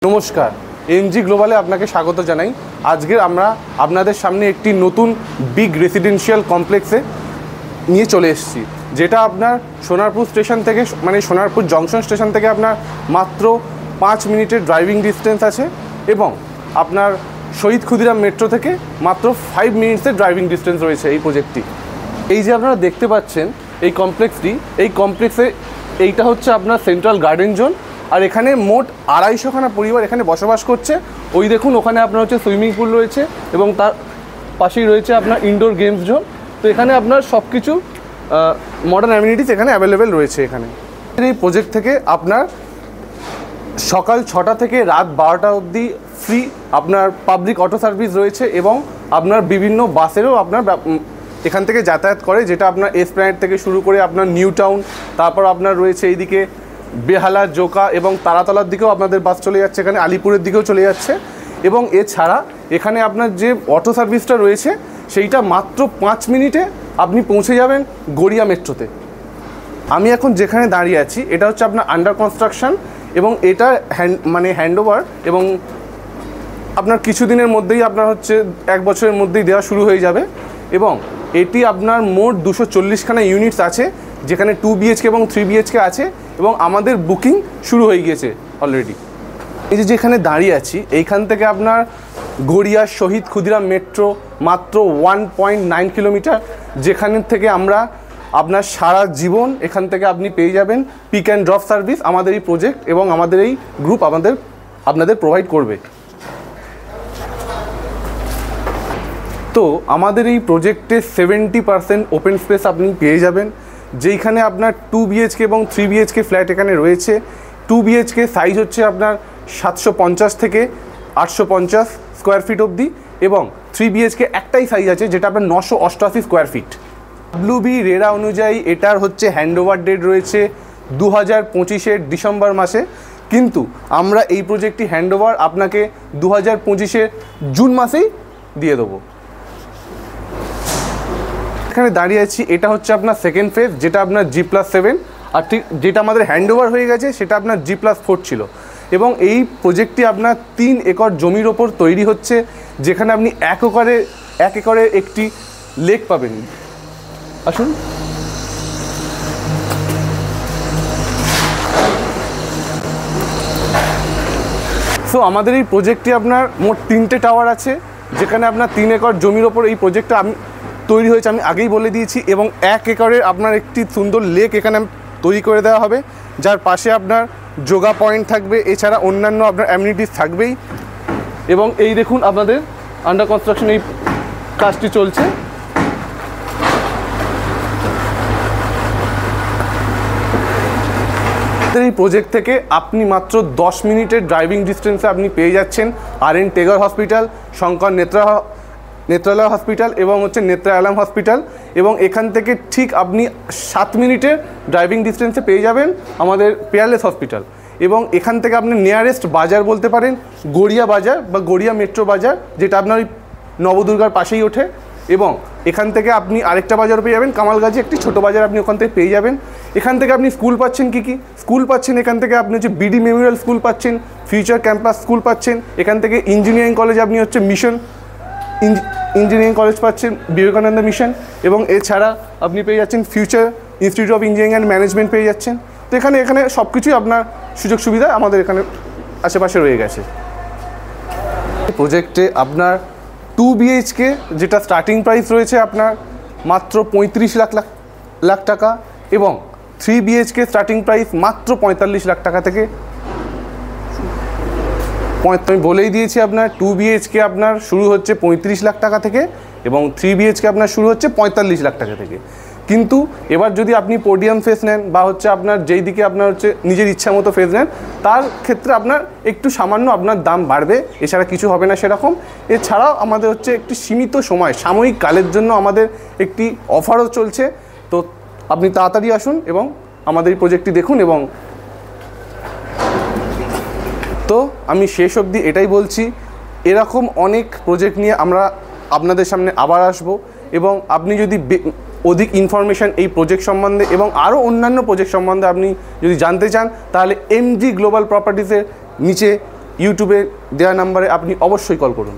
নমস্কার, এমজি গ্লোবালে আপনাকে স্বাগত জানাই। আজকে আমরা আপনাদের সামনে একটি নতুন বিগ রেসিডেন্সিয়াল কমপ্লেক্সে নিয়ে চলে এসেছি, যেটা আপনার সোনারপুর স্টেশন থেকে মানে সোনারপুর জংশন স্টেশন থেকে আপনার মাত্র 5 মিনিটের ড্রাইভিং ডিস্টেন্স আছে এবং আপনার শহীদ ক্ষুদিরাম মেট্রো থেকে মাত্র 5 মিনিটসের ড্রাইভিং ডিস্টেন্স রয়েছে এই প্রজেক্টটি। এই যে আপনারা দেখতে পাচ্ছেন এই কমপ্লেক্সে এইটা হচ্ছে আপনার সেন্ট্রাল গার্ডেন জোন। আর এখানে মোট 250খানা পরিবার এখানে বসবাস করছে। ওই দেখুন, ওখানে আপনার হচ্ছে সুইমিং পুল রয়েছে এবং তার পাশেই রয়েছে আপনার ইনডোর গেমস জোন। তো এখানে আপনার সব কিছু মডার্ন অ্যামিনিটিস এখানে অ্যাভেলেবেল রয়েছে। এখানে এই প্রজেক্ট থেকে আপনার সকাল 6টা থেকে রাত 12টা অবধি ফ্রি আপনার পাবলিক অটো সার্ভিস রয়েছে এবং আপনার বিভিন্ন বাসেরও আপনার এখান থেকে যাতায়াত করে, যেটা আপনার এসপ্ল্যানেড থেকে শুরু করে আপনার নিউ টাউন, তারপর আপনার রয়েছে এইদিকে বেহালা, জোকা এবং তারাতলার দিকেও আপনাদের বাস চলে যাচ্ছে, এখানে আলিপুরের দিকেও চলে যাচ্ছে। এবং এছাড়া এখানে আপনার যে অটো সার্ভিসটা রয়েছে সেইটা মাত্র 5 মিনিটে আপনি পৌঁছে যাবেন গড়িয়া মেট্রোতে। আমি এখন যেখানে দাঁড়িয়ে আছি এটা হচ্ছে আপনার আন্ডার কনস্ট্রাকশন এবং এটা হ্যান্ডওভার এবং আপনার কিছুদিনের মধ্যেই আপনার হচ্ছে 1 বছরের মধ্যেই দেওয়া শুরু হয়ে যাবে। এবং এটি আপনার মোট 240খানা ইউনিটস আছে, যেখানে 2 BHK এবং 3 BHK আছে এবং আমাদের বুকিং শুরু হয়ে গিয়েছে অলরেডি। এই যে যেখানে দাঁড়িয়ে আছি এইখান থেকে আপনার গড়িয়া শহীদ ক্ষুদিরাম মেট্রো মাত্র 1.9 কিলোমিটার, যেখানে থেকে আমরা আপনার সারা জীবন এখান থেকে আপনি পেয়ে যাবেন পিক অ্যান্ড ড্রপ সার্ভিস। আমাদের এই প্রজেক্ট এবং আমাদের এই গ্রুপ আপনাদের প্রোভাইড করবে। তো আমাদের এই প্রজেক্টে 70% ওপেন স্পেস আপনি পেয়ে যাবেন, যেইখানে আপনার 2 BHK এবং 3 BHK ফ্ল্যাট এখানে রয়েছে। 2 BHK সাইজ হচ্ছে আপনার 750 থেকে 850 স্কোয়ার ফিট অবধি এবং 3 BHK একটাই সাইজ আছে যেটা আপনার 988 স্কোয়ার ফিট। WB রেরা অনুযায়ী এটার হচ্ছে হ্যান্ডওভার ডেট রয়েছে 2025-এর ডিসেম্বর মাসে, কিন্তু আমরা এই প্রজেক্টটি হ্যান্ডওভার আপনাকে 2025-এর জুন মাসেই দিয়ে দেবো। এখানে দাঁড়িয়ে আছি, এটা হচ্ছে আপনার সেকেন্ড ফেজ, যেটা আপনার G+7, আর ঠিক যেটা আমাদের হ্যান্ডওভার হয়ে গেছে সেটা আপনার G+4 ছিল। এবং এই প্রজেক্টটি আপনার 3 একর জমির ওপর তৈরি হচ্ছে, যেখানে আপনি 1 একরের একটি লেক পাবেন। আসুন। সো আমাদের এই প্রজেক্টটি আপনার মোট 3টে টাওয়ার আছে, যেখানে আপনার 3 একর জমির ওপর এই প্রজেক্টটা তৈরি হয়েছে, আমি আগেই বলে দিয়েছি। এবং 1 একরের আপনার একটি সুন্দর লেক এখানে তৈরি করে দেওয়া হবে, যার পাশে আপনার যোগা পয়েন্ট থাকবে, এছাড়া অন্যান্য আপনার অ্যামিনিটিস থাকবেই। এবং এই দেখুন আপনাদের আন্ডার কনস্ট্রাকশন এই কাজটি চলছে। এই প্রজেক্ট থেকে আপনি মাত্র 10 মিনিটের ড্রাইভিং ডিস্টেন্সে আপনি পেয়ে যাচ্ছেন RN Tagore hospital, Shankar Nethralaya hospital এবং হচ্ছে নেত্রায়ালাম হসপিটাল। এবং এখান থেকে ঠিক আপনি 7 মিনিটের ড্রাইভিং ডিস্টেন্সে পেয়ে যাবেন আমাদের পেয়ারলেস হসপিটাল। এবং এখান থেকে আপনি নিয়ারেস্ট বাজার বলতে পারেন গড়িয়া বাজার বা গড়িয়া মেট্রো বাজার, যেটা আপনার ওই নবদুর্গার পাশেই ওঠে। এবং এখান থেকে আপনি আরেকটা বাজার পেয়ে যাবেন কামালগাজি, একটি ছোটো বাজার আপনি ওখান থেকে পেয়ে যাবেন। এখান থেকে আপনি স্কুল পাচ্ছেন, কী স্কুল পাচ্ছেন এখান থেকে আপনি হচ্ছে BD মেমোরিয়াল স্কুল পাচ্ছেন, ফিউচার ক্যাম্পাস স্কুল পাচ্ছেন। এখান থেকে ইঞ্জিনিয়ারিং কলেজ আপনি হচ্ছে মিশন ইঞ্জিনিয়ারিং কলেজ পাচ্ছেন, বিবেকানন্দ মিশন। এবং এছাড়া আপনি পেয়ে যাচ্ছেন future institute of engineering and management পেয়ে যাচ্ছেন। তো এখানে সব কিছুই আপনার সুযোগ সুবিধা আমাদের এখানে আশেপাশে রয়ে গেছে। প্রজেক্টে আপনার 2 BHK যেটা স্টার্টিং প্রাইস রয়েছে আপনার মাত্র 35 লাখ টাকা এবং 3 BHK স্টার্টিং প্রাইস মাত্র 45 লাখ টাকা থেকে। আমি বলেই দিয়েছি আপনার 2 BHK আপনার শুরু হচ্ছে 35 লাখ টাকা থেকে এবং 3 BHK আপনার শুরু হচ্ছে 45 লাখ টাকা থেকে। কিন্তু এবার যদি আপনি পোডিয়াম ফেস নেন বা হচ্ছে আপনার যেই দিকে আপনার হচ্ছে নিজের ইচ্ছা মতো ফেস নেন, তার ক্ষেত্রে আপনার একটু সামান্য আপনার দাম বাড়বে, এছাড়া কিছু হবে না সেরকম। এছাড়াও আমাদের হচ্ছে একটি সীমিত সময় সাময়িক কালের জন্য আমাদের একটি অফারও চলছে। তো আপনি তাড়াতাড়ি আসুন এবং আমাদের এই প্রজেক্টটি দেখুন। এবং তো আমি শেষ অবধি এটাই বলছি, এরকম অনেক প্রজেক্ট নিয়ে আমরা আপনাদের সামনে আবার আসব। এবং আপনি যদি অধিক ইনফরমেশান এই প্রজেক্ট সম্বন্ধে এবং আরও অন্যান্য প্রজেক্ট সম্বন্ধে আপনি যদি জানতে চান, তাহলে এমজি গ্লোবাল প্রপার্টিসের নিচে ইউটিউবে দেওয়া নাম্বারে আপনি অবশ্যই কল করুন।